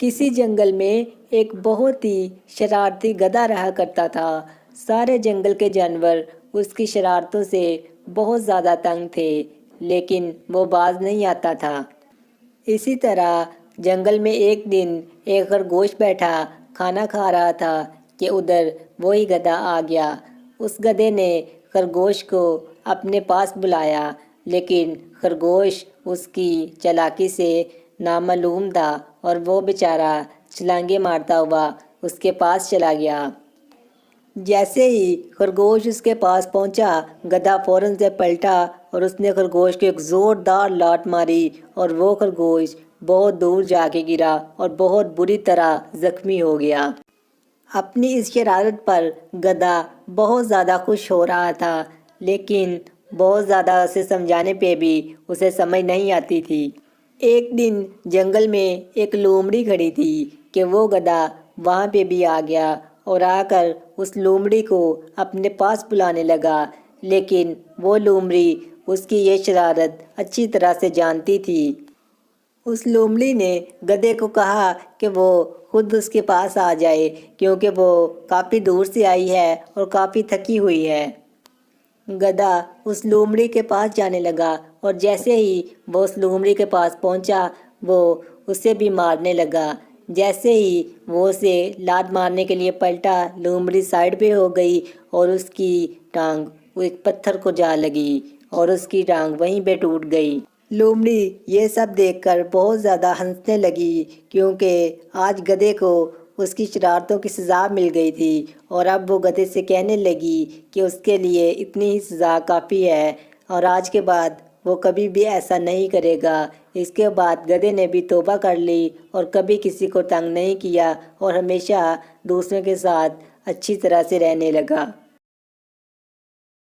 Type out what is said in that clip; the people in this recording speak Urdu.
کسی جنگل میں ایک بہت ہی شرارتی گدھا رہا کرتا تھا۔ سارے جنگل کے جانور اس کی شرارتوں سے بہت زیادہ تنگ تھے، لیکن وہ باز نہیں آتا تھا۔ اسی طرح جنگل میں ایک دن ایک خرگوش بیٹھا کھانا کھا رہا تھا کہ ادھر وہی گدھا آ گیا۔ اس گدھے نے خرگوش کو اپنے پاس بلایا، لیکن خرگوش اس کی چالاکی سے نامعلوم تھا اور وہ بیچارہ چھلانگیں مارتا ہوا اس کے پاس چلا گیا۔ جیسے ہی خرگوش اس کے پاس پہنچا، گدھا فوراً سے پلٹا اور اس نے خرگوش کو ایک زوردار لاٹ ماری اور وہ خرگوش بہت دور جا کے گرا اور بہت بری طرح زخمی ہو گیا۔ اپنی اس شرارت پر گدھا بہت زیادہ خوش ہو رہا تھا، لیکن بہت زیادہ اسے سمجھانے پہ بھی اسے سمجھ نہیں آتی تھی۔ ایک دن جنگل میں ایک لومڑی کھڑی تھی کہ وہ گدھا وہاں پہ بھی آ گیا اور آ کر اس لومڑی کو اپنے پاس بلانے لگا، لیکن وہ لومڑی اس کی یہ شرارت اچھی طرح سے جانتی تھی۔ اس لومڑی نے گدھے کو کہا کہ وہ خود اس کے پاس آ جائے، کیونکہ وہ کافی دور سے آئی ہے اور کافی تھکی ہوئی ہے۔ گدھا اس لومڑی کے پاس جانے لگا اور جیسے ہی وہ اس لومڑی کے پاس پہنچا، وہ اسے بھی مارنے لگا۔ جیسے ہی وہ اسے لات مارنے کے لیے پلٹا، لومڑی سائڈ پہ ہو گئی اور اس کی ٹانگ وہ ایک پتھر کو جا لگی اور اس کی ٹانگ وہیں پہ ٹوٹ گئی۔ لومڑی یہ سب دیکھ کر بہت زیادہ ہنسنے لگی، کیونکہ آج گدھے کو اس کی شرارتوں کی سزا مل گئی تھی، اور اب وہ گدھے سے کہنے لگی کہ اس کے لیے اتنی ہی سزا کافی ہے اور آج کے بعد وہ کبھی بھی ایسا نہیں کرے گا۔ اس کے بعد گدھے نے بھی توبہ کر لی اور کبھی کسی کو تنگ نہیں کیا اور ہمیشہ دوسروں کے ساتھ اچھی طرح سے رہنے لگا۔